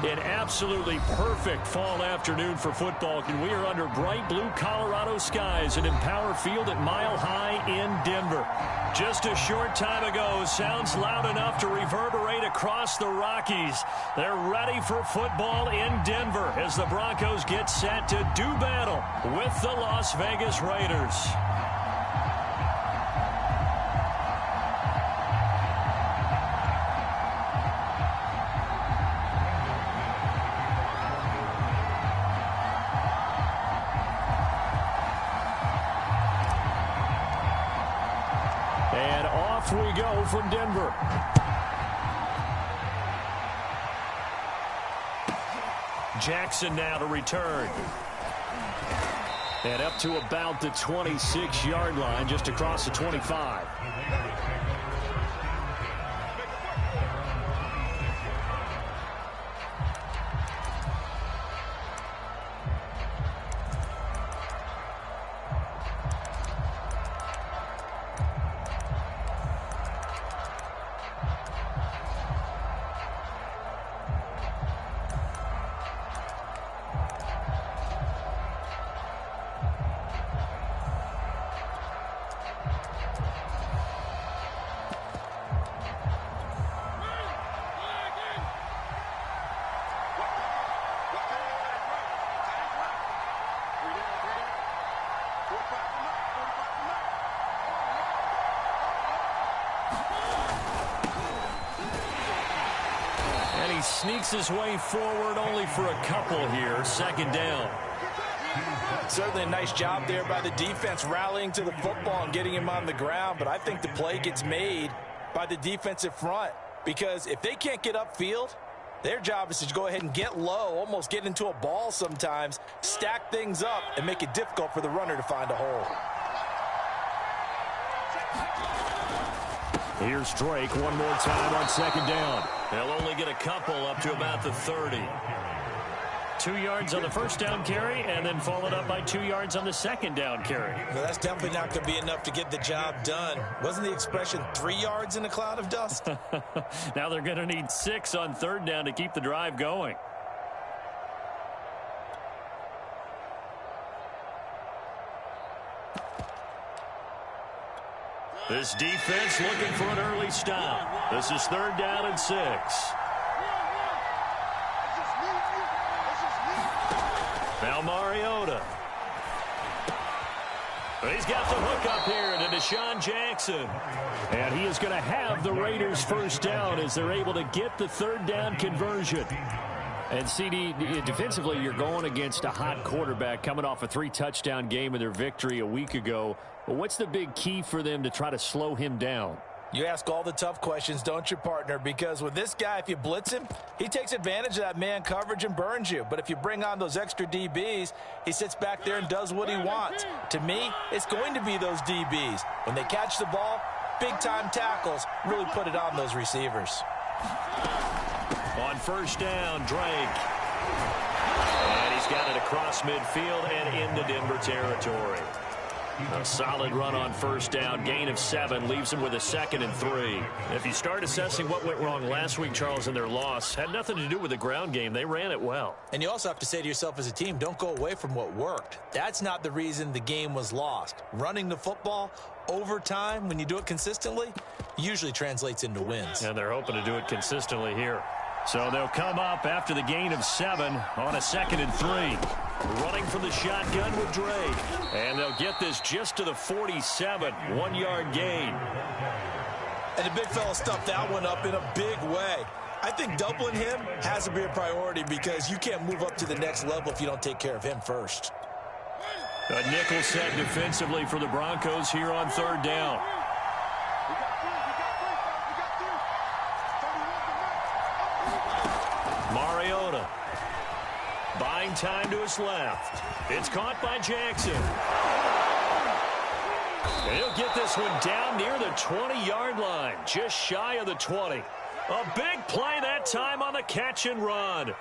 An absolutely perfect fall afternoon for football, and we are under bright blue Colorado skies at Empower Field at Mile High in Denver. Just a short time ago, sounds loud enough to reverberate across the Rockies. They're ready for football in Denver as the Broncos get set to do battle with the Las Vegas Raiders. And off we go from Denver. Jackson now to return. And up to about the 26-yard line, just across the 25. Sneaks his way forward only for a couple here. Second down. Certainly a nice job there by the defense rallying to the football and getting him on the ground, but I think the play gets made by the defensive front because if they can't get upfield, their job is to go ahead and get low, almost get into a ball sometimes, stack things up, and make it difficult for the runner to find a hole. Here's Drake one more time on second down. They'll only get a couple up to about the 30. 2 yards on the first down carry and then followed up by 2 yards on the second down carry. Well, that's definitely not going to be enough to get the job done. Wasn't the expression 3 yards in a cloud of dust? Now they're going to need 6 on third down to keep the drive going. This defense looking for an early stop. This is third down and 6. Now Mariota. He's got the hook up here to Deshaun Jackson. And he is going to have the Raiders first down as they're able to get the third down conversion. And, CD, defensively, you're going against a hot quarterback coming off a 3-touchdown game in their victory a week ago. But what's the big key for them to try to slow him down? You ask all the tough questions, don't you, partner? Because with this guy, if you blitz him, he takes advantage of that man coverage and burns you. But if you bring on those extra DBs, he sits back there and does what he wants. To me, it's going to be those DBs. When they catch the ball, big-time tackles really put it on those receivers. On first down, Drake. And he's got it across midfield and into Denver territory. A solid run on first down. Gain of 7 leaves him with a 2nd and 3. If you start assessing what went wrong last week, Charles, in their loss, had nothing to do with the ground game. They ran it well. And you also have to say to yourself as a team, don't go away from what worked. That's not the reason the game was lost. Running the football over time, when you do it consistently, usually translates into wins. And they're hoping to do it consistently here. So they'll come up after the gain of 7 on a 2nd and 3. Running from the shotgun with Drake. And they'll get this just to the 47. 1-yard gain. And the big fella stuffed that one up in a big way. I think doubling him has to be a priority because you can't move up to the next level if you don't take care of him first. A nickel set defensively for the Broncos here on third down. Mariota. Buying time to his left. It's caught by Jackson. And he'll get this one down near the 20-yard line, just shy of the 20. A big play that time on the catch and run.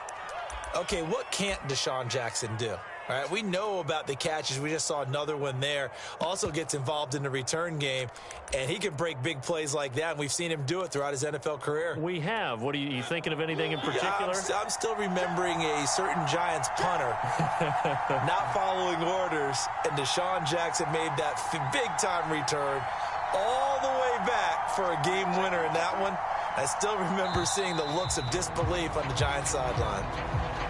Okay, what can't Deshaun Jackson do? All right, we know about the catches. We just saw another one there. Also gets involved in the return game, and he can break big plays like that, and we've seen him do it throughout his NFL career. We have. What are you thinking of anything in particular? I'm still remembering a certain Giants punter not following orders, and Deshaun Jackson made that big-time return all the way back for a game winner in that one. I still remember seeing the looks of disbelief on the Giants sideline.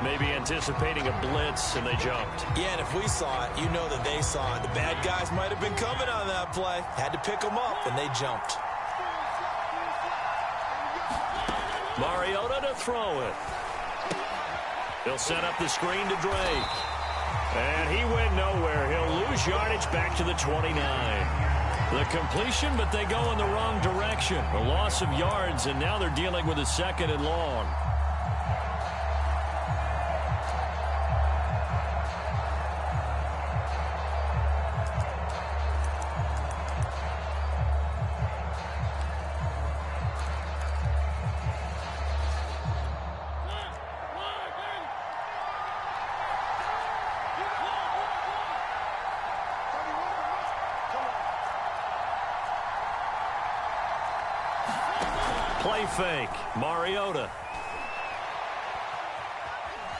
Maybe anticipating a blitz, and they jumped. Yeah, and if we saw it, you know that they saw it. The bad guys might have been coming on that play. Had to pick them up, and they jumped. Mariota to throw it. He'll set up the screen to Drake. And he went nowhere. He'll lose yardage back to the 29. The completion, but they go in the wrong direction. A loss of yards, and now they're dealing with a 2nd and long. Play fake. Mariota.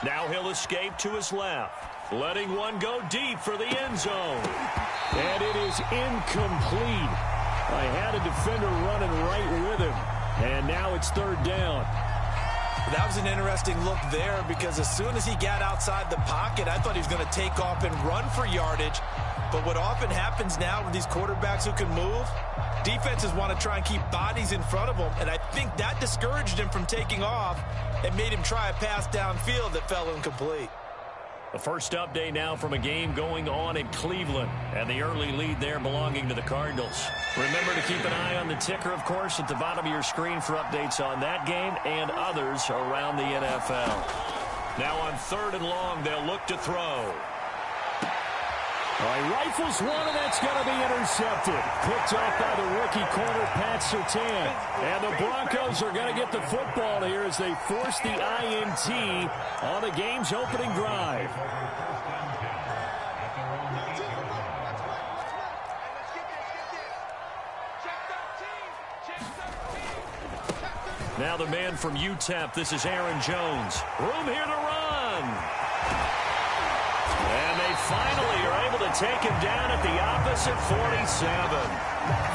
Now he'll escape to his left. Letting one go deep for the end zone. And it is incomplete. I had a defender running right with him. And now it's 3rd down. That was an interesting look there because as soon as he got outside the pocket, I thought he was going to take off and run for yardage. But what often happens now with these quarterbacks who can move, defenses want to try and keep bodies in front of them, and I think that discouraged him from taking off and made him try a pass downfield that fell incomplete. The first update now from a game going on in Cleveland, and the early lead there belonging to the Cardinals. Remember to keep an eye on the ticker, of course, at the bottom of your screen for updates on that game and others around the NFL. Now on 3rd and long, they'll look to throw. All right, rifles one, and that's going to be intercepted. Picked off by the rookie corner, Pat Surtain. And the Broncos are going to get the football here as they force the INT on the game's opening drive. Now the man from UTEP, this is Aaron Jones. Room here to run. And they finally are able to take him down at the opposite 47.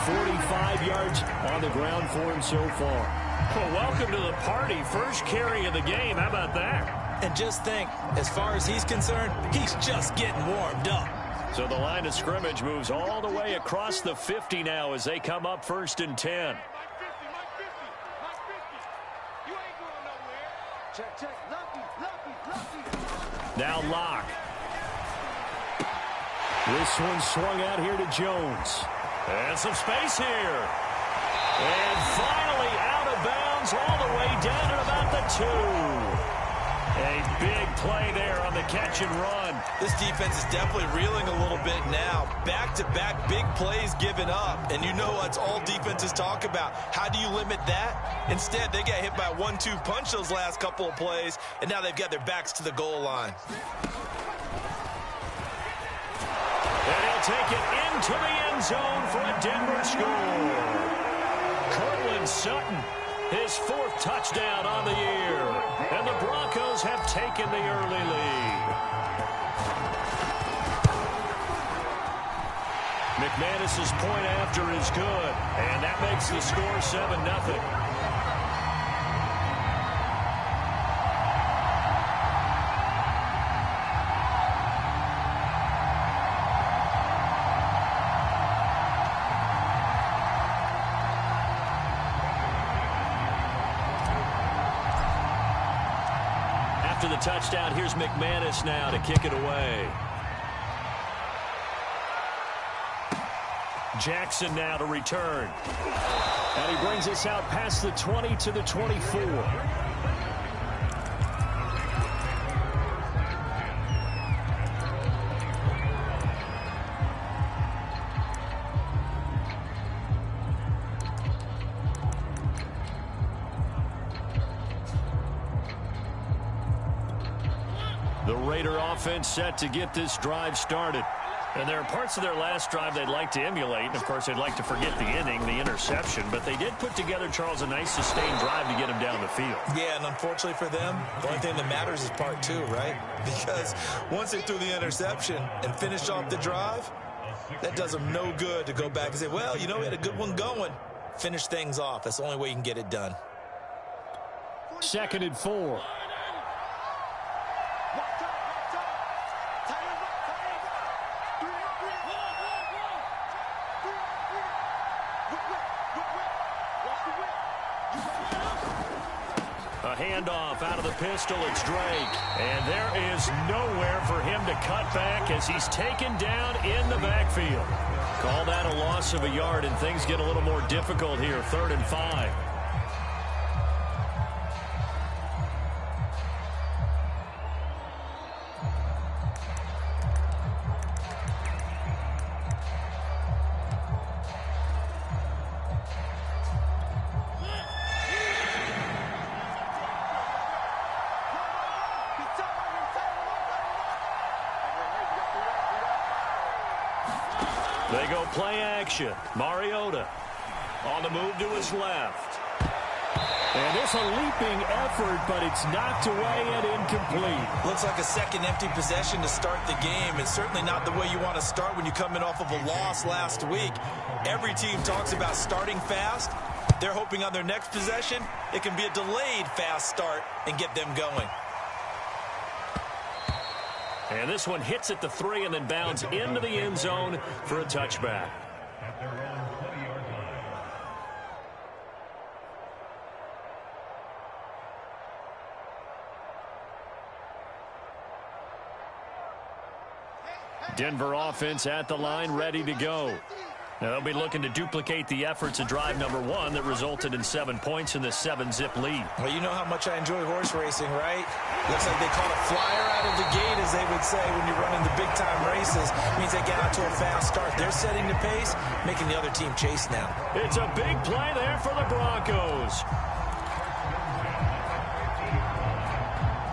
45 yards on the ground for him so far. Well, welcome to the party. First carry of the game. How about that? And just think, as far as he's concerned, he's just getting warmed up. So the line of scrimmage moves all the way across the 50 now as they come up 1st and 10. Now Locke. This one swung out here to Jones. And some space here. And finally out of bounds all the way down at about the 2. A big play there on the catch and run. This defense is definitely reeling a little bit now. Back-to-back big plays given up. And you know that's all defenses talk about. How do you limit that? Instead, they got hit by a 1-2 punch those last couple of plays, and now they've got their backs to the goal line. And he'll take it into the end zone for a Denver score. Cortland Sutton, his 4th touchdown on the year. And the Broncos have taken the early lead. McManus's point after is good. And that makes the score 7-0. After the touchdown, here's McManus now to kick it away. Jackson now to return. And he brings us out past the 20 to the 24. Raider offense set to get this drive started. And there are parts of their last drive they'd like to emulate. And, of course, they'd like to forget the inning, the interception. But they did put together, Charles, a nice sustained drive to get him down the field. Yeah, and unfortunately for them, the only thing that matters is part two, right? Because once they threw the interception and finished off the drive, that does them no good to go back and say, well, you know, we had a good one going. Finish things off. That's the only way you can get it done. 2nd and 4. A handoff out of the pistol. It's Drake. And there is nowhere for him to cut back as he's taken down in the backfield. Call that a loss of a yard, and things get a little more difficult here. 3rd and 5. They go play action. Mariota on the move to his left. And it's a leaping effort, but it's knocked away and incomplete. Looks like a second empty possession to start the game. It's certainly not the way you want to start when you're coming off of a loss last week. Every team talks about starting fast. They're hoping on their next possession, it can be a delayed fast start and get them going. And this one hits at the 3 and then bounds into the end zone for a touchback. Denver offense at the line, ready to go. Now they'll be looking to duplicate the efforts of drive number 1 that resulted in 7 points in the 7-zip lead. Well, you know how much I enjoy horse racing, right? Looks like they caught a flyer out of the gate, as they would say, when you're running the big-time races. It means they get out to a fast start. They're setting the pace, making the other team chase now. It's a big play there for the Broncos.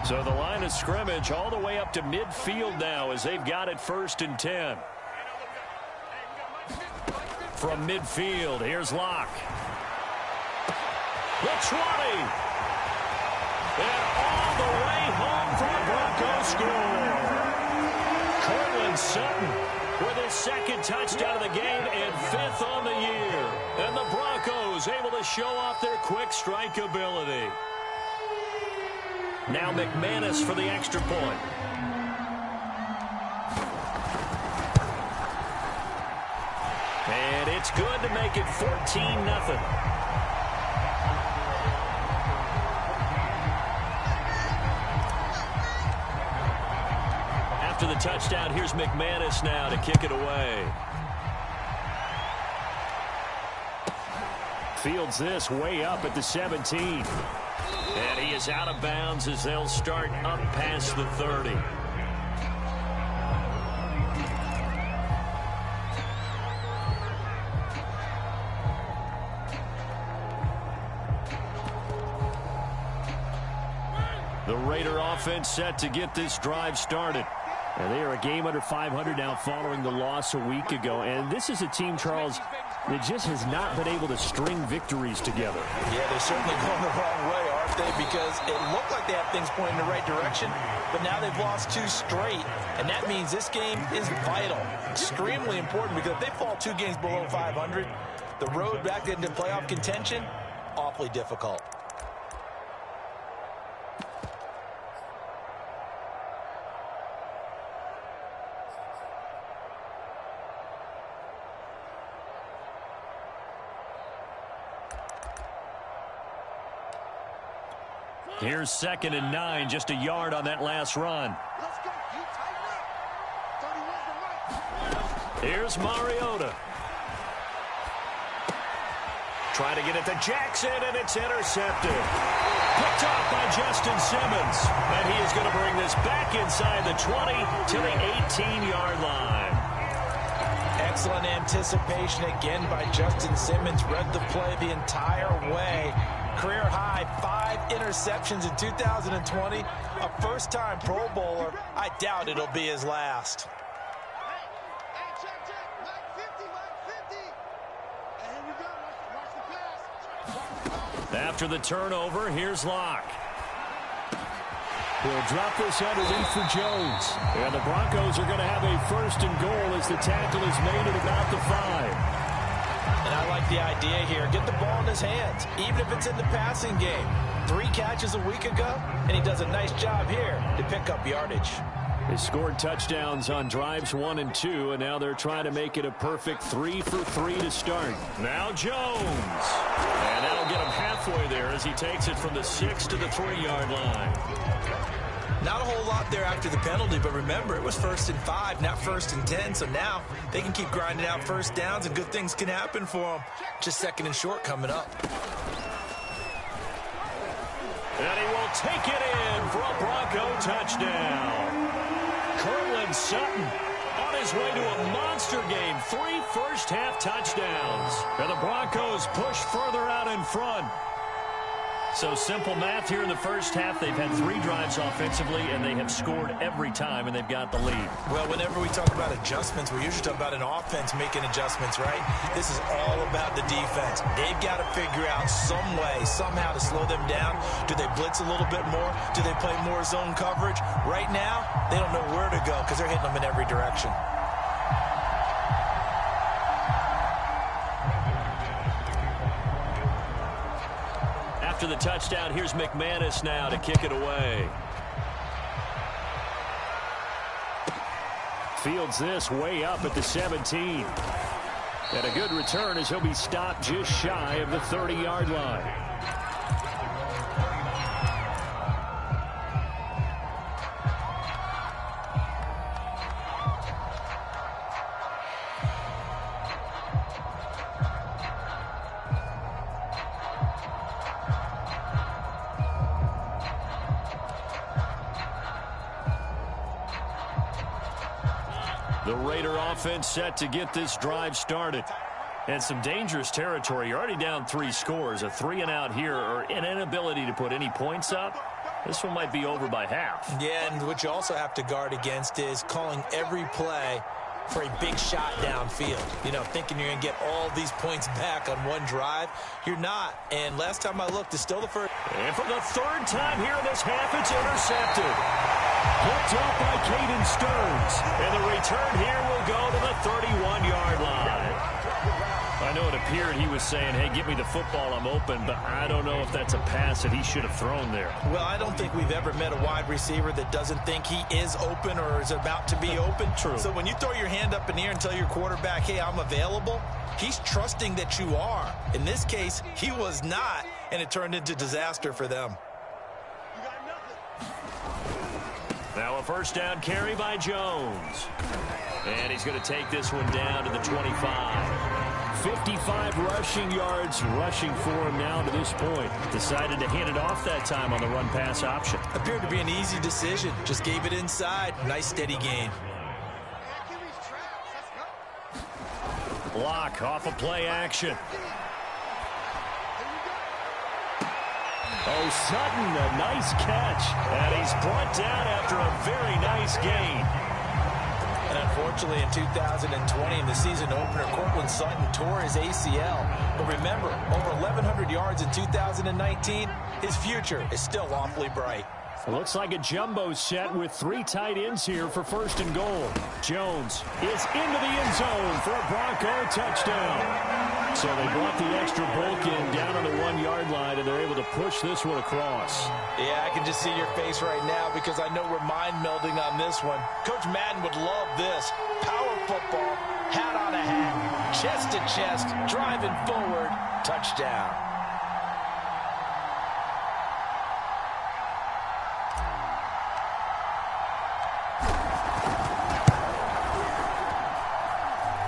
So the line of scrimmage all the way up to midfield now as they've got it 1st and 10. From midfield, here's Locke. The 20. And all the way home for the Broncos score. Cortland Sutton with his 2nd touchdown of the game and 5th on the year. And the Broncos able to show off their quick strike ability. Now McManus for the extra point. And it's good to make it 14-0. After the touchdown, here's McManus now to kick it away. Fields this way up at the 17. And he is out of bounds as they'll start up past the 30. The Raider offense set to get this drive started. And they are a game under 500 now following the loss a week ago. And this is a team, Charles, that just has not been able to string victories together. Yeah, they're certainly going the wrong way, aren't they? Because it looked like they had things pointing in the right direction, but now they've lost 2 straight. And that means this game is vital, extremely important, because if they fall 2 games below 500, the road back into playoff contention, awfully difficult. Here's 2nd and 9, just a yard on that last run. Here's Mariota. Trying to get it to Jackson, and it's intercepted. Picked off by Justin Simmons. And he is going to bring this back inside the 20 to the 18-yard line. Excellent anticipation again by Justin Simmons. Read the play the entire way. Career high 5 interceptions in 2020. A first-time Pro Bowler. I doubt it'll be his last. After the turnover, here's Locke. He'll drop this underneath for Jones. And the Broncos are going to have a 1st and goal as the tackle is made at about the 5. And I like the idea here. Get the ball in his hands, even if it's in the passing game. 3 catches a week ago, and he does a nice job here to pick up yardage. They scored touchdowns on drives 1 and 2, and now they're trying to make it a perfect 3 for 3 to start. Now Jones. And that'll get him halfway there as he takes it from the 6 to the 3-yard line. Not a whole lot there after the penalty, but remember, it was 1st and 5, not 1st and 10, so now they can keep grinding out first downs, and good things can happen for them. Just 2nd and short coming up. And he will take it in for a Bronco touchdown. Cortland Sutton on his way to a monster game. 3 first-half touchdowns. And the Broncos push further out in front. So simple math here in the first half. They've had 3 drives offensively, and they have scored every time, and they've got the lead. Well, whenever we talk about adjustments, we usually talk about an offense making adjustments, right? This is all about the defense. They've got to figure out some way, somehow to slow them down. Do they blitz a little bit more? Do they play more zone coverage? Right now, they don't know where to go because they're hitting them in every direction. After the touchdown, here's McManus now to kick it away. Fields this way up at the 17. And a good return as he'll be stopped just shy of the 30-yard line. The Raider offense set to get this drive started. And some dangerous territory. You're already down 3 scores. A 3-and-out here, or an inability to put any points up. This one might be over by half. Yeah, and what you also have to guard against is calling every play for a big shot downfield. You know, thinking you're going to get all these points back on one drive. You're not. And last time I looked, it's still the first. And for the 3rd time here in this half, it's intercepted. Picked up by Caden Stearns. And the return here will go to the 31-yard line. I know it appeared he was saying, hey, get me the football, I'm open, but I don't know if that's a pass that he should have thrown there. Well, I don't think we've ever met a wide receiver that doesn't think he is open or is about to be open. True. So when you throw your hand up in the air and tell your quarterback, hey, I'm available, he's trusting that you are. In this case, he was not, and it turned into disaster for them. Now a 1st down carry by Jones. And he's going to take this one down to the 25. 55 rushing yards rushing for him now to this point. Decided to hand it off that time on the run-pass option. Appeared to be an easy decision. Just gave it inside. Nice steady gain. Block off of play action. Oh, Sutton, a nice catch. And he's brought down after a very nice gain. And unfortunately, in 2020, in the season opener, Cortland Sutton tore his ACL. But remember, over 1,100 yards in 2019, his future is still awfully bright. It looks like a jumbo set with 3 tight ends here for 1st and goal. Jones is into the end zone for a Bronco touchdown. So they brought the extra bulk in down on the 1-yard line, and they're able to push this one across. Yeah, I can just see your face right now because I know we're mind-melding on this one. Coach Madden would love this. Power football, hat on a hat, chest to chest, driving forward, touchdown.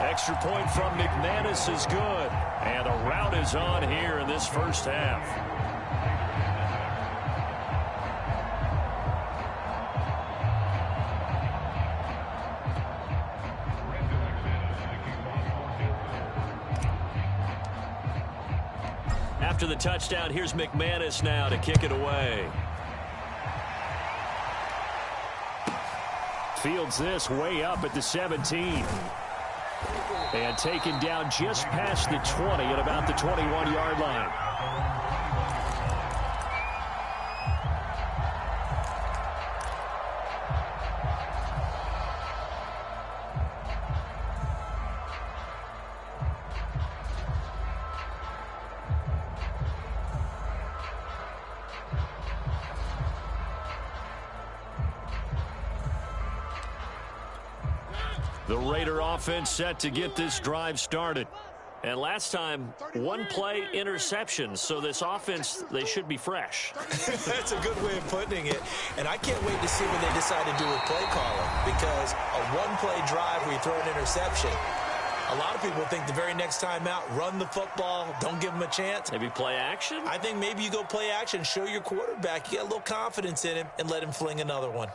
Extra point from McManus is good. And the route is on here in this first half. after the touchdown. Here's McManus now to kick it away. Fields this way up at the 17. And taken down just past the 20 at about the 21-yard line. The Raider offense set to get this drive started. And last time, one play interception. So this offense, they should be fresh. That's a good way of putting it. And I can't wait to see what they decide to do with play calling. Because a one-play drive where you throw an interception, a lot of people think the very next time out, run the football, don't give them a chance. Maybe play action? I think maybe you go play action, show your quarterback, you got a little confidence in him, and let him fling another one.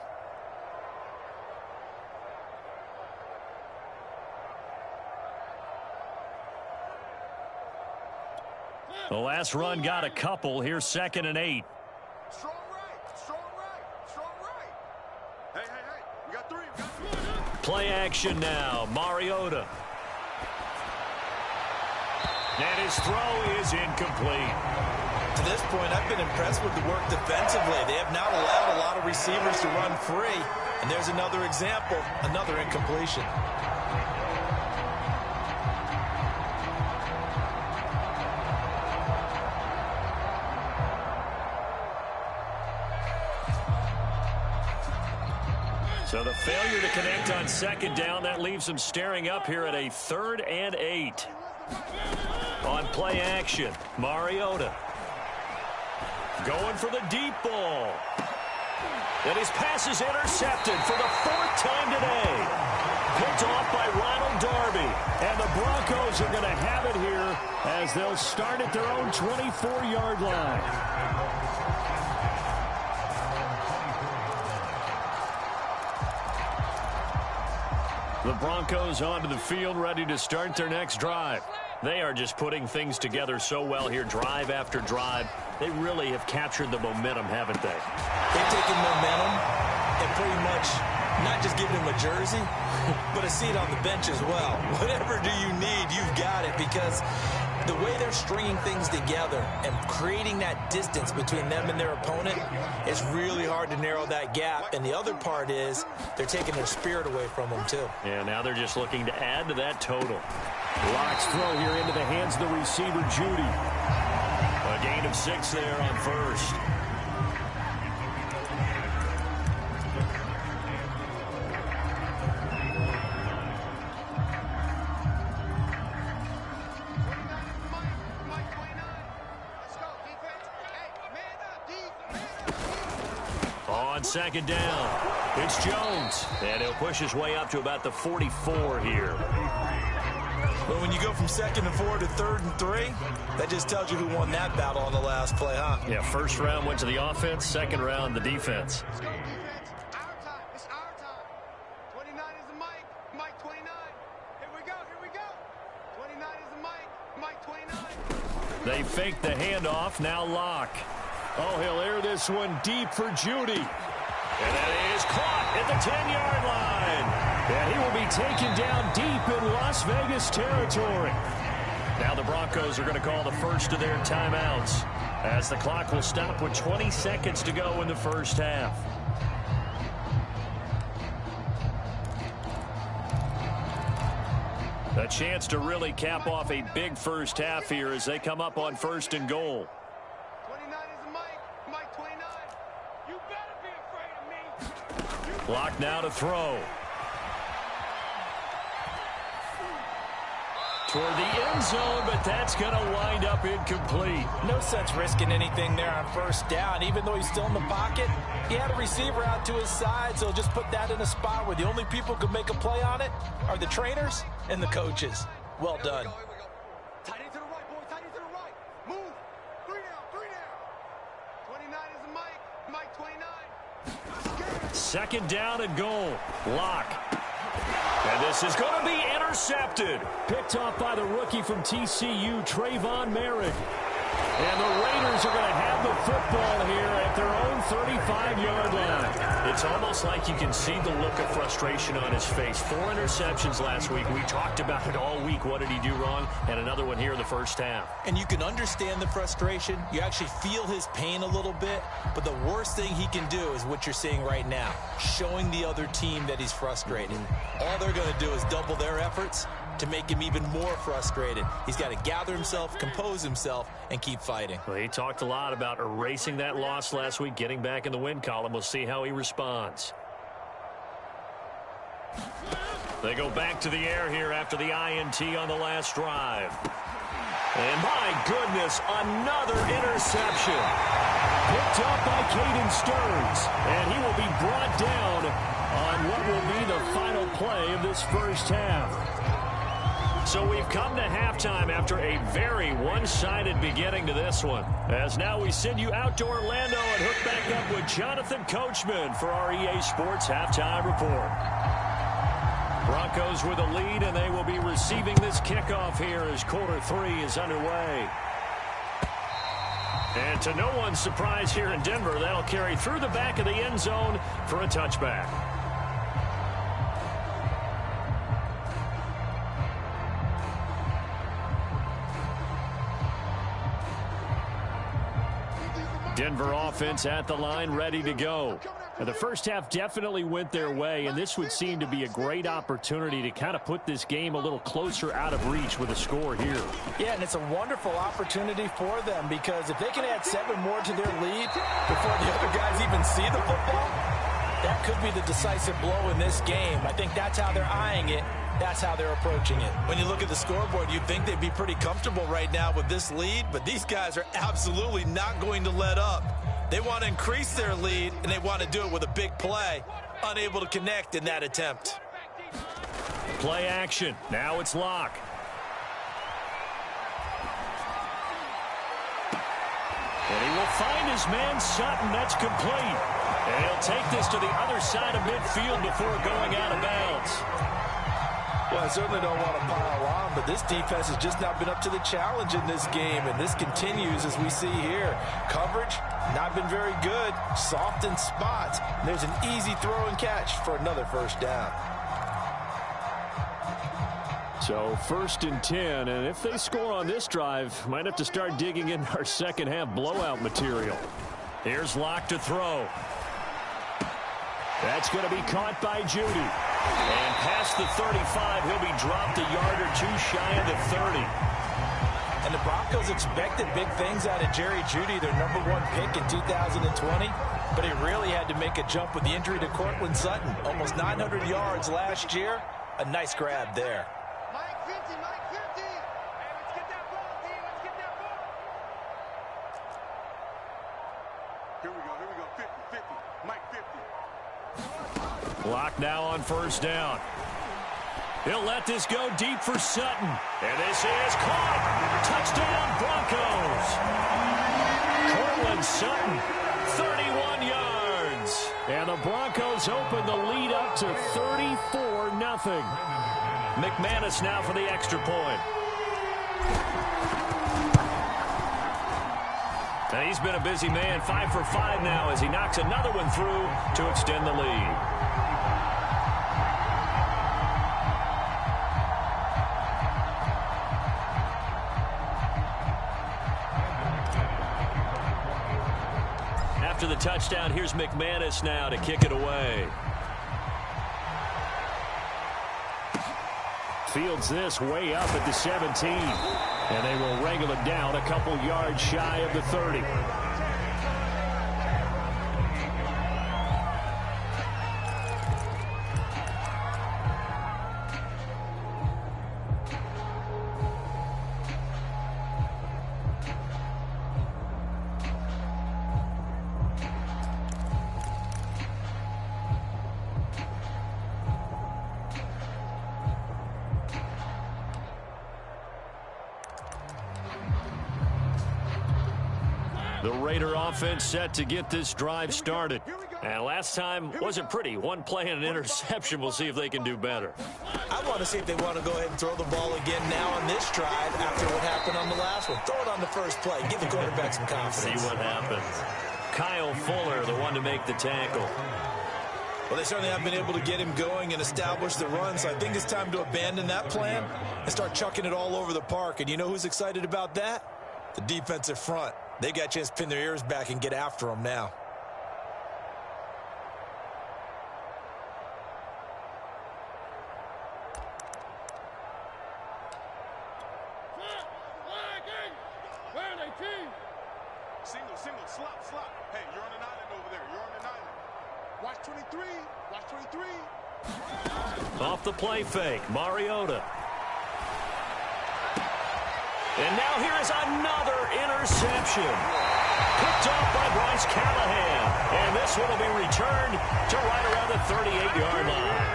The last run got a couple. Here's 2nd and 8. Strong right, strong right, strong right. Hey, we got three. Play action now. Mariota. And his throw is incomplete. To this point, I've been impressed with the work defensively. They have not allowed a lot of receivers to run free. And there's another example, another incompletion. So the failure to connect on 2nd down, that leaves them staring up here at a 3rd and 8. On play action, Mariota. Going for the deep ball. And his pass is intercepted for the 4th time today. Picked off by Ronald Darby. And the Broncos are going to have it here as they'll start at their own 24-yard line. The Broncos onto the field, ready to start their next drive. They are just putting things together so well here, drive after drive. They really have captured the momentum, haven't they? They've taken momentum and pretty much not just given him a jersey, but a seat on the bench as well. Whatever do you need, you've got it, because the way they're stringing things together and creating that distance between them and their opponent is really hard to narrow that gap. And the other part is they're taking their spirit away from them, too. Yeah, now they're just looking to add to that total. Locks throw here into the hands of the receiver, Judy. A gain of 6 there on 1st. On 2nd down, it's Jones. And he'll push his way up to about the 44 here. Well, when you go from 2nd and 4 to 3rd and 3, that just tells you who won that battle on the last play, huh? Yeah, 1st round went to the offense, 2nd round the defense. Let's go, defense. Our time. It's our time. 29 is the Mike. Mike 29. Here we go. 29 is the Mike 29. They fake the handoff. Now Locke. Oh, he'll air this one deep for Judy. And that is caught at the 10-yard line. And he will be taken down deep in Las Vegas territory. Now the Broncos are going to call the first of their timeouts as the clock will stop with 20 seconds to go in the first half. A chance to really cap off a big first half here as they come up on 1st and goal. 29 is the Mike 29. You better be afraid of me. Clock now to throw. Toward the end zone, but that's going to wind up incomplete. No sense risking anything there on 1st down. Even though he's still in the pocket, he had a receiver out to his side, so just put that in a spot where the only people who can make a play on it are the trainers and the coaches. Well done. Here we go. Tight end to the right, boy. Tight end to the right. Move. 3 down. 29 is the Mike 29. 2nd down and goal. Locke. And this is going to be intercepted. Picked off by the rookie from TCU, Trayvon Merrick. And the Raiders are going to have the football here at their own 35-yard line. It's almost like you can see the look of frustration on his face. 4 interceptions last week. We talked about it all week. What did he do wrong? And another one here in the first half. And you can understand the frustration. You actually feel his pain a little bit. But the worst thing he can do is what you're seeing right now, showing the other team that he's frustrated. All they're going to do is double their efforts to make him even more frustrated. He's got to gather himself, compose himself, and keep fighting. Well, he talked a lot about erasing that loss last week, getting back in the win column. We'll see how he responds. They go back to the air here after the INT on the last drive. And my goodness, another interception. Picked up by Caden Stearns. And he will be brought down on what will be the final play of this first half. So we've come to halftime after a very one-sided beginning to this one. As now we send you out to Orlando and hook back up with Jonathan Coachman for our EA Sports Halftime Report. Broncos with a lead, and they will be receiving this kickoff here as quarter 3 is underway. And to no one's surprise here in Denver, that'll carry through the back of the end zone for a touchback. Denver offense at the line, ready to go. Now, the first half definitely went their way, and this would seem to be a great opportunity to kind of put this game a little closer out of reach with a score here. Yeah, and it's a wonderful opportunity for them because if they can add 7 more to their lead before the other guys even see the football, that could be the decisive blow in this game. I think that's how they're eyeing it. That's how they're approaching it. When you look at the scoreboard, you'd think they'd be pretty comfortable right now with this lead, but these guys are absolutely not going to let up. They want to increase their lead, and they want to do it with a big play. Unable to connect in that attempt. Play action. Now it's Locke. And he will find his man Sutton. That's complete. And he'll take this to the other side of midfield before going out of bounds. Well, I certainly don't want to pile on, but this defense has just not been up to the challenge in this game, and this continues as we see here. Coverage, not been very good. Soft in spots. And there's an easy throw and catch for another first down. So 1st and 10, and if they score on this drive, might have to start digging in our second half blowout material. Here's Locke to throw. That's going to be caught by Judy. And past the 35, he'll be dropped a yard or 2 shy of the 30. And the Broncos expected big things out of Jerry Jeudy, their #1 pick in 2020. But he really had to make a jump with the injury to Cortland Sutton. Almost 900 yards last year. A nice grab there. Mike 50, Mike 50. Hey, let's get that ball, team. Let's get that ball. Here we go. 50, 50. Mike 50. Block now on 1st down. He'll let this go deep for Sutton. And this is caught. Touchdown, Broncos. Cortland Sutton, 31 yards. And the Broncos open the lead up to 34-0. McManus now for the extra point. And he's been a busy man, 5 for 5 now as he knocks another one through to extend the lead. After the touchdown, here's McManus now to kick it away. Fields this way up at the 17. And they will wrangle it down a couple yards shy of the 30. The Raider offense set to get this drive started. Here we go. And last time wasn't pretty. One play and an interception. We'll see if they can do better. I want to see if they want to go ahead and throw the ball again now on this drive after what happened on the last one. Throw it on the first play. Give the quarterback some confidence. See what happens. Kyle Fuller, the one to make the tackle. Well, they certainly have been able to get him going and establish the run, so I think it's time to abandon that plan and start chucking it all over the park. And you know who's excited about that? The defensive front. They got a chance to pin their ears back and get after them now. Single, slop. Hey, you're on an island over there. You're on an island. Watch 23. Watch 23. Off the play fake, Mariota. And now here is another interception. Picked off by Bryce Callahan. And this one will be returned to right around the 38-yard line.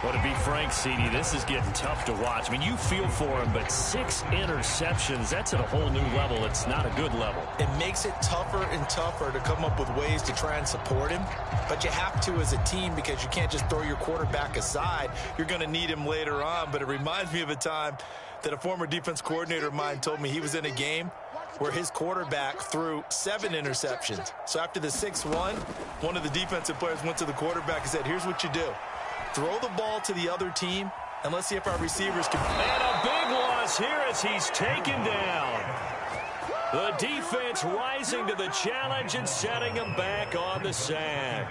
Well, to be frank, CD, this is getting tough to watch. I mean, you feel for him, but 6 interceptions, that's at a whole new level. It's not a good level. It makes it tougher and tougher to come up with ways to try and support him. But you have to as a team because you can't just throw your quarterback aside. You're going to need him later on. But it reminds me of a time that a former defense coordinator of mine told me he was in a game where his quarterback threw 7 interceptions. So after the 6-1, one of the defensive players went to the quarterback and said, here's what you do. Throw the ball to the other team, and let's see if our receivers can. And a big loss here as he's taken down. The defense rising to the challenge and setting him back on the sack.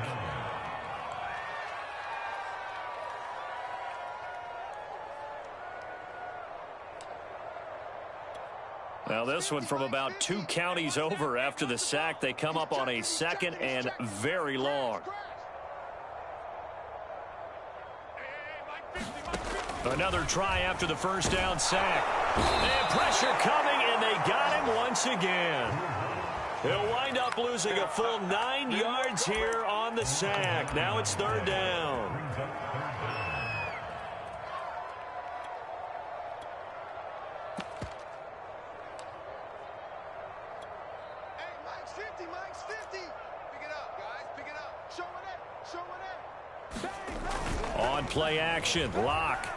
Now this one from about 2 counties over after the sack. They come up on a 2nd and very long. Another try after the first down sack. And pressure coming, and they got him once again. He'll wind up losing a full 9 yards here on the sack. Now it's 3rd down. Hey, Mike's 50. Pick it up, guys. Pick it up. Show it. Bang, bang. On play action, Lock.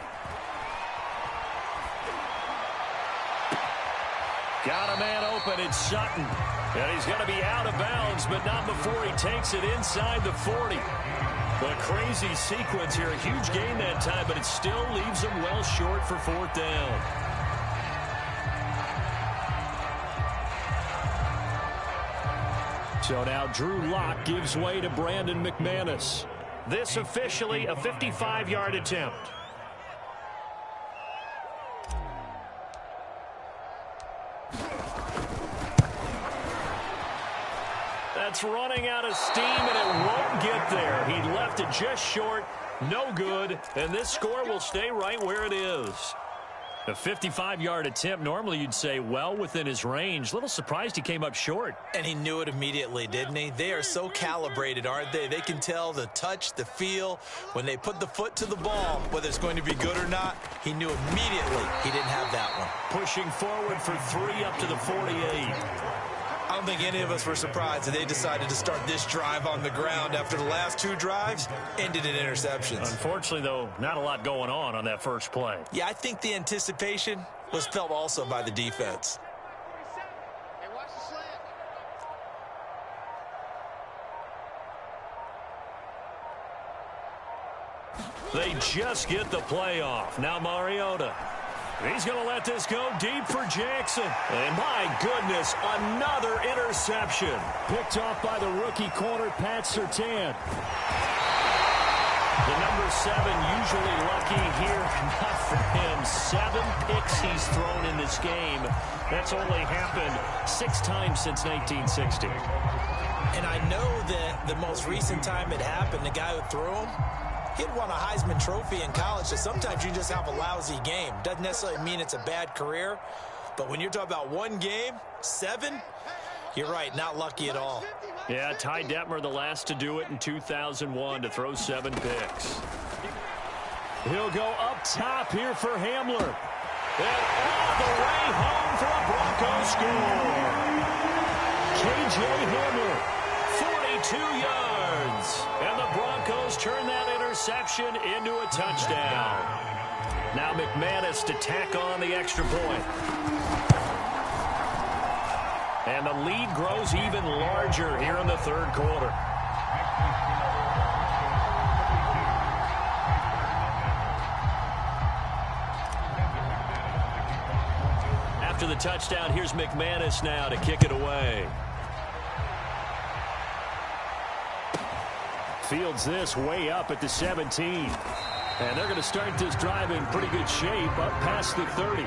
Got a man open, it's Sutton. And he's going to be out of bounds, but not before he takes it inside the 40. The crazy sequence here. A huge gain that time, but it still leaves him well short for 4th down. So now Drew Lock gives way to Brandon McManus. This officially a 55-yard attempt. That's running out of steam, and it won't get there. He left it just short, no good, and this score will stay right where it is. A 55-yard attempt, normally you'd say well within his range. Little surprised he came up short. And he knew it immediately, didn't he? They are so calibrated, aren't they? They can tell the touch, the feel. When they put the foot to the ball, whether it's going to be good or not, he knew immediately he didn't have that one. Pushing forward for 3 up to the 48. I don't think any of us were surprised that they decided to start this drive on the ground after the last 2 drives ended in interceptions. Unfortunately, though, not a lot going on that first play. Yeah, I think the anticipation was felt also by the defense. Hey, watch the slant. They just get the play off. Now Mariota. He's going to let this go deep for Jackson. And my goodness, another interception. Picked off by the rookie corner, Pat Surtain. The number 7 usually lucky here. Not for him. 7 picks he's thrown in this game. That's only happened 6 times since 1960. And I know that the most recent time it happened, the guy who threw him, he'd won a Heisman Trophy in college, so sometimes you just have a lousy game. Doesn't necessarily mean it's a bad career, but when you're talking about 1 game, 7, you're right, not lucky at all. Yeah, Ty Detmer, the last to do it in 2001, to throw 7 picks. He'll go up top here for Hamler. And all the way home for a Broncos score. K.J. Hamler, 2 yards. And the Broncos turn that interception into a touchdown. Now McManus to tack on the extra point. And the lead grows even larger here in the third quarter. After the touchdown, here's McManus now to kick it away. Fields this way up at the 17. And they're going to start this drive in pretty good shape up past the 30.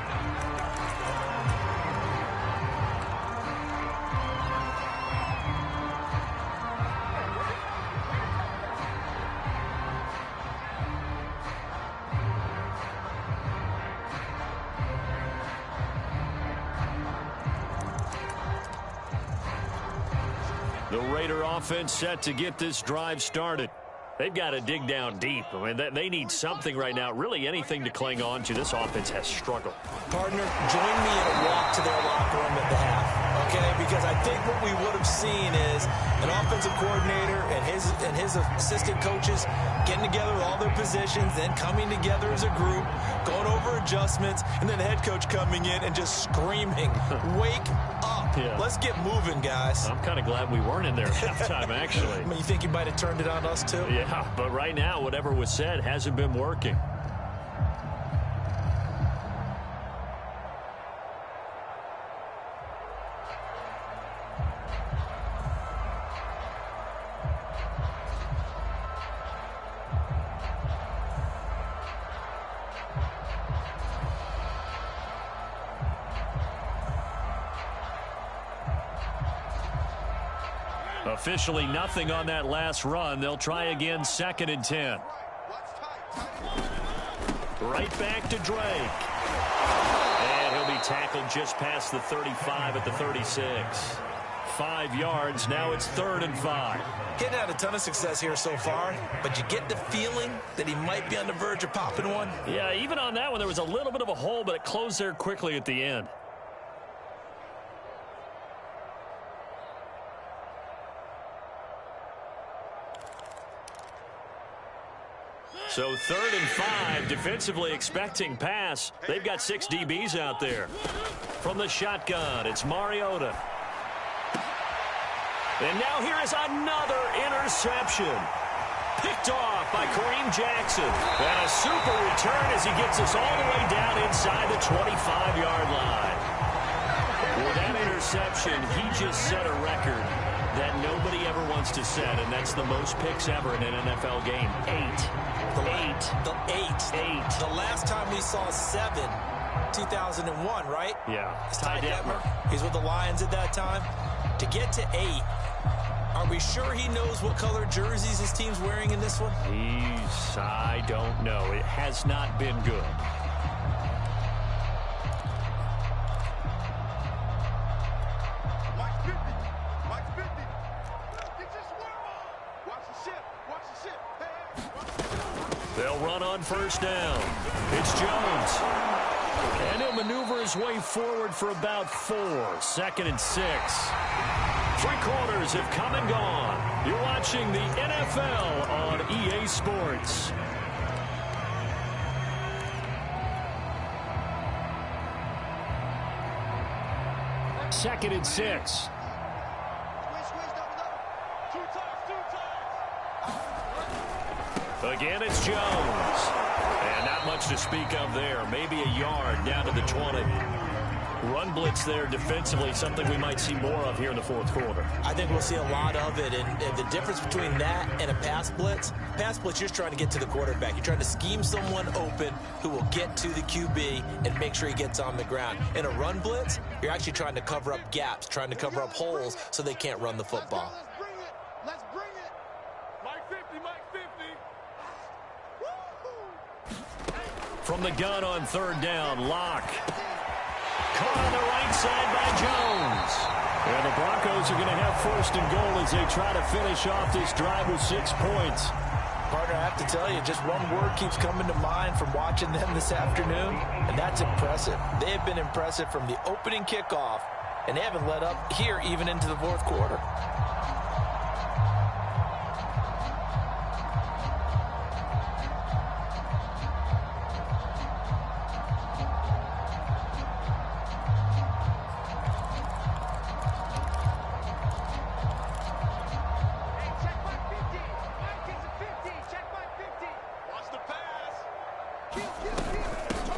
The Raider offense set to get this drive started. They've got to dig down deep. I mean, they need something right now, really anything to cling on to. This offense has struggled. Partner, join me in a walk to their locker room at the half, okay? Because I think what we would have seen is an offensive coordinator and his assistant coaches getting together all their positions, then coming together as a group, going over adjustments, and then the head coach coming in and just screaming, wake up. Yeah. Let's get moving, guys. I'm kind of glad we weren't in there at halftime, actually. I mean, you think you might have turned it on us, too? Yeah, but right now, whatever was said hasn't been working. Officially nothing on that last run. They'll try again, 2nd and 10. Right back to Drake. And he'll be tackled just past the 35 at the 36. 5 yards. Now it's 3rd and 5. Getting had a ton of success here so far, but you get the feeling that he might be on the verge of popping one. Yeah, even on that one, there was a little bit of a hole, but it closed there quickly at the end. So 3rd and 5, defensively expecting pass. They've got 6 DBs out there. From the shotgun, it's Mariota. And now here is another interception. Picked off by Kareem Jackson. And a super return as he gets us all the way down inside the 25-yard line. With that interception, he just set a record that nobody ever wants to set, and that's the most picks ever in an NFL game. 8. The last time we saw 7, 2001, right? Yeah. It's Ty Detmer. He's with the Lions at that time. To get to 8, are we sure he knows what color jerseys his team's wearing in this one? I don't know. It has not been good. They'll run on 1st down. It's Jones. And he'll maneuver his way forward for about 4. 2nd and 6. 3 quarters have come and gone. You're watching the NFL on EA Sports. Second and 6. Again, it's Jones. And not much to speak of there. Maybe a yard down to the 20. Run blitz there defensively, something we might see more of here in the 4th quarter. I think we'll see a lot of it. And the difference between that and a pass blitz, you're just trying to get to the quarterback. You're trying to scheme someone open who will get to the QB and make sure he gets on the ground. In a run blitz, you're actually trying to cover up gaps, trying to cover up holes so they can't run the football. Let's bring it. Mike 50, Mike 50. From the gun on 3rd down, Locke. Caught on the right side by Jones. And the Broncos are going to have 1st and goal as they try to finish off this drive with 6 points. Partner, I have to tell you, just one word keeps coming to mind from watching them this afternoon, and that's impressive. They have been impressive from the opening kickoff, and they haven't let up here even into the 4th quarter.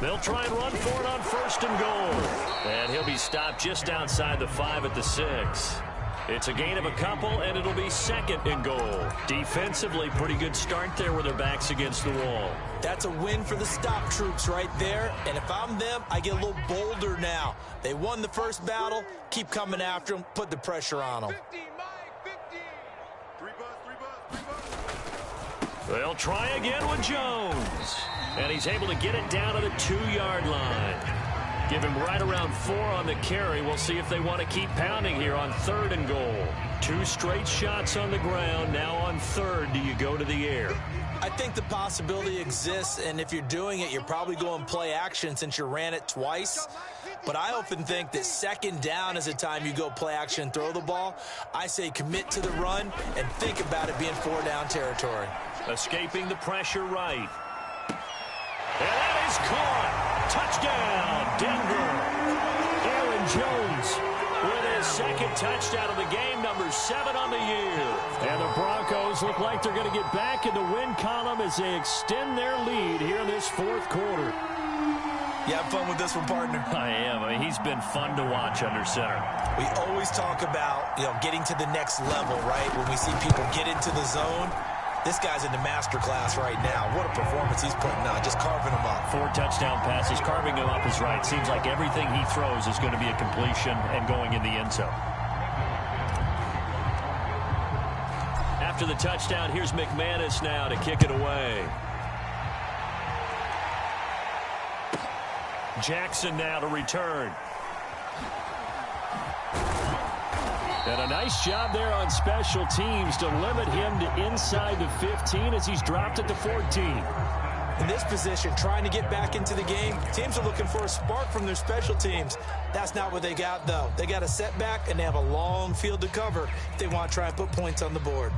They'll try and run for it on 1st and goal. And he'll be stopped just outside the 5 at the 6. It's a gain of a couple, and it'll be 2nd and goal. Defensively, pretty good start there with their backs against the wall. That's a win for the stop troops right there. And if I'm them, I get a little bolder now. They won the first battle. Keep coming after them. Put the pressure on them. 50, Mike, 50. 3 bus. They'll try again with Jones. And he's able to get it down to the 2-yard line. Give him right around 4 on the carry. We'll see if they want to keep pounding here on 3rd and goal. 2 straight shots on the ground. Now on 3rd, do you go to the air? I think the possibility exists, and if you're doing it, you're probably going play action since you ran it twice. But I often think that 2nd down is the time you go play action and throw the ball. I say commit to the run and think about it being 4-down territory. Escaping the pressure right. And that is caught. Touchdown, Denver. Aaron Jones with his 2nd touchdown of the game, number 7 on the year. And the Broncos look like they're going to get back in the win column as they extend their lead here in this 4th quarter. You have fun with this one, partner? I am. I mean, he's been fun to watch under center. We always talk about, getting to the next level, right? When we see people get into the zone. This guy's in the master class right now. What a performance he's putting on, just carving them up. 4 touchdown passes, carving them up is right. Seems like everything he throws is going to be a completion and going in the end zone. After the touchdown, here's McManus now to kick it away. Jackson now to return. And a nice job there on special teams to limit him to inside the 15 as he's dropped at the 14. In this position, trying to get back into the game, teams are looking for a spark from their special teams. That's not what they got, though. They got a setback, and they have a long field to cover if they want to try and put points on the board.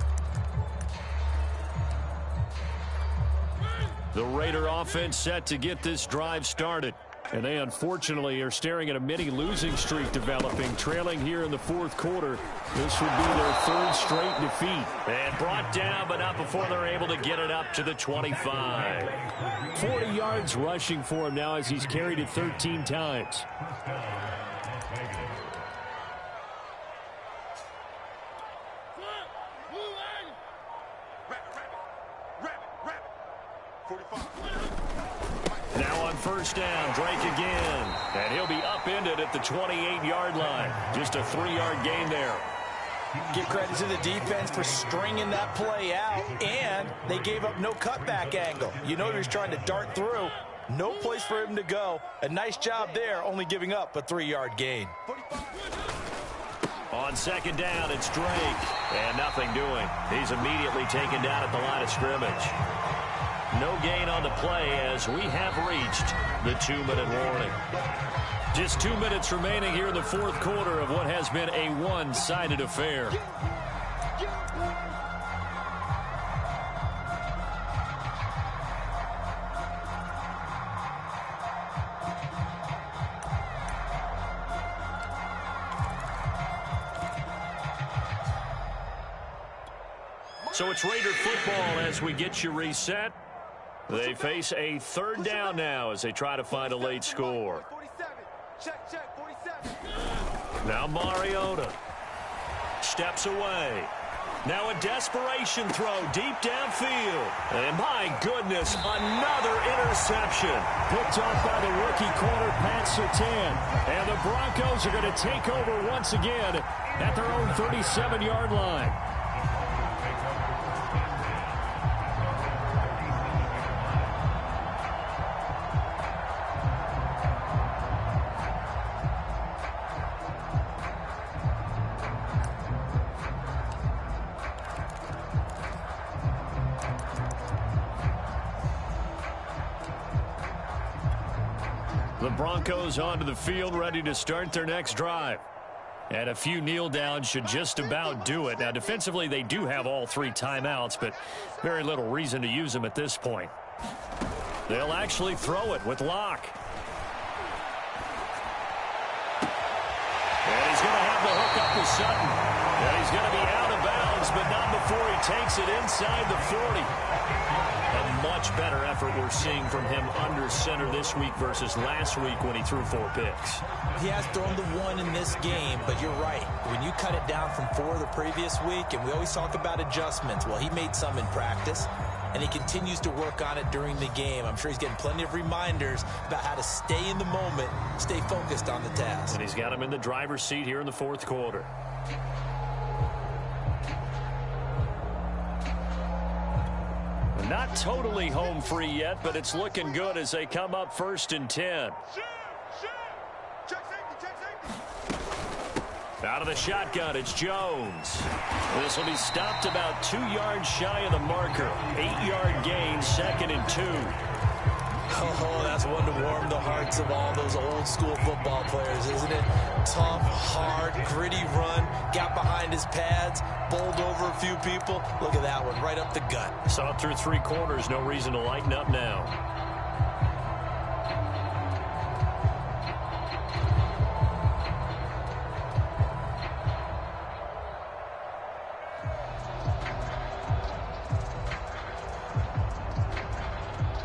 The Raider offense set to get this drive started. And they, unfortunately, are staring at a mini-losing streak developing, trailing here in the 4th quarter. This would be their 3rd straight defeat. And brought down, but not before they're able to get it up to the 25. 40 yards rushing for him now as he's carried it 13 times. Now on 1st down, Drake again. And he'll be upended at the 28-yard line. Just a 3-yard gain there. Give credit to the defense for stringing that play out, and they gave up no cutback angle. You know he was trying to dart through. No place for him to go. A nice job there, only giving up a 3-yard gain. On 2nd down, it's Drake. And nothing doing. He's immediately taken down at the line of scrimmage. No gain on the play as we have reached the 2-minute warning. Just 2 minutes remaining here in the 4th quarter of what has been a one-sided affair. So it's Raider football as we get you reset. They face a 3rd down now as they try to find a late score. 47. Check, 47. Now Mariota steps away. Now a desperation throw deep downfield. And my goodness, another interception. Picked off by the rookie corner, Pat Surtain. And the Broncos are going to take over once again at their own 37-yard line. The Broncos onto the field, ready to start their next drive. And a few kneel downs should just about do it. Now, defensively, they do have all 3 timeouts, but very little reason to use them at this point. They'll actually throw it with Locke. And he's going to have the hook up to Sutton. And he's going to be out of bounds but not before he takes it inside the 40. A much better effort we're seeing from him under center this week versus last week when he threw 4 picks. He has thrown the 1 in this game, but you're right. When you cut it down from 4 the previous week, and we always talk about adjustments, well, he made some in practice, and he continues to work on it during the game. I'm sure he's getting plenty of reminders about how to stay in the moment, stay focused on the task. And he's got him in the driver's seat here in the 4th quarter. Not totally home free yet, but it's looking good as they come up 1st and 10. Out of the shotgun, it's Jones. This will be stopped about 2 yards shy of the marker. 8-yard gain, 2nd and 2. Oh, that's one to warm the hearts of all those old school football players, isn't it? Tough, hard, gritty run, got behind his pads, bowled over a few people. Look at that one, right up the gut. Saw it through 3 quarters, no reason to lighten up now.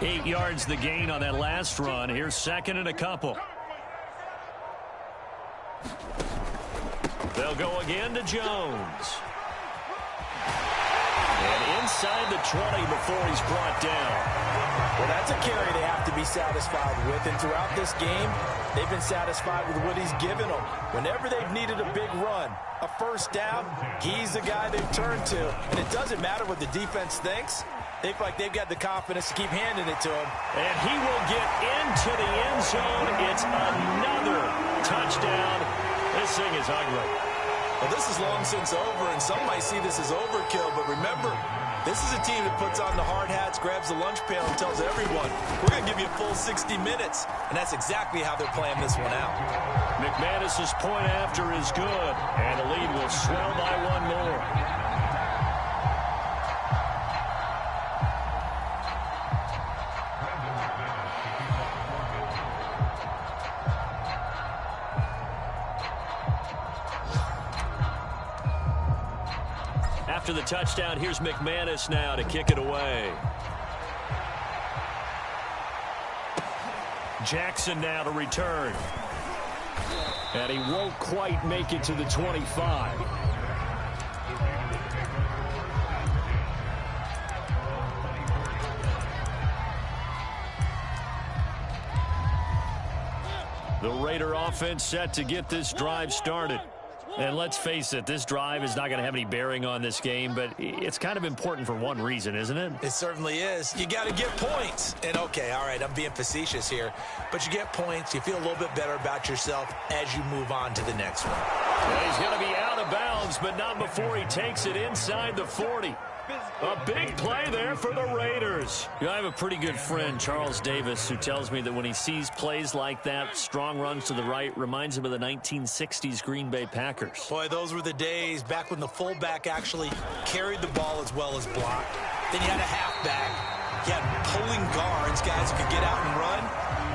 Eight yards the gain on that last run. Here's 2nd and a couple. They'll go again to Jones. And inside the 20 before he's brought down. Well, that's a carry they have to be satisfied with. And throughout this game, they've been satisfied with what he's given them. Whenever they've needed a big run, a 1st down, he's the guy they've turned to. And it doesn't matter what the defense thinks. They feel like they've got the confidence to keep handing it to him. And he will get into the end zone. It's another touchdown. This thing is ugly. Well, this is long since over, and some might see this as overkill. But remember, this is a team that puts on the hard hats, grabs the lunch pail, and tells everyone, we're going to give you a full 60 minutes. And that's exactly how they're playing this one out. McManus's point after is good, and the lead will swell by 1 more. After the touchdown, here's McManus now to kick it away. Jackson now to return. And he won't quite make it to the 25. The Raider offense set to get this drive started. And let's face it, this drive is not going to have any bearing on this game, but it's kind of important for one reason, isn't it? It certainly is. You got to get points. And, okay, all right, I'm being facetious here, but you get points. You feel a little bit better about yourself as you move on to the next one. Well, he's going to be out of bounds, but not before he takes it inside the 40. A big play there for the Raiders. You know, I have a pretty good friend, Charles Davis, who tells me that when he sees plays like that, strong runs to the right, reminds him of the 1960s Green Bay Packers. Boy, those were the days back when the fullback actually carried the ball as well as blocked. Then you had a halfback. You had pulling guards, guys who could get out and run.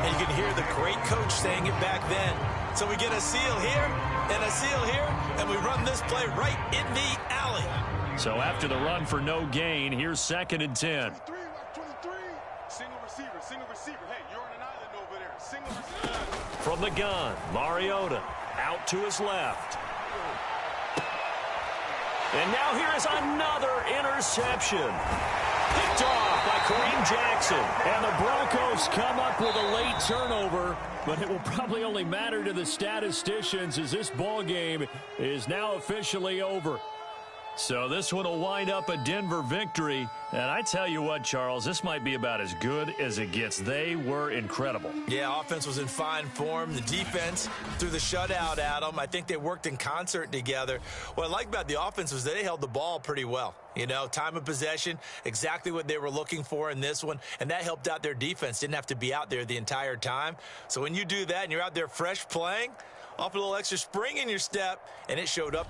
And you can hear the great coach saying it back then. So we get a seal here and a seal here, and we run this play right in the alley. So after the run for no gain, here's 2nd and 10. 23, 23. Single receiver. Hey, you're on an island over there. Single receiver. From the gun, Mariota out to his left. And now here is another interception. Picked off by Kareem Jackson. And the Broncos come up with a late turnover, but it will probably only matter to the statisticians as this ball game is now officially over. So this one will wind up a Denver victory. And I tell you what, Charles, this might be about as good as it gets. They were incredible. Yeah, offense was in fine form. The defense threw the shutout at them. I think they worked in concert together. What I like about the offense was they held the ball pretty well. You know, time of possession, exactly what they were looking for in this one. And that helped out their defense. Didn't have to be out there the entire time. So when you do that and you're out there fresh playing, off a little extra spring in your step, and it showed up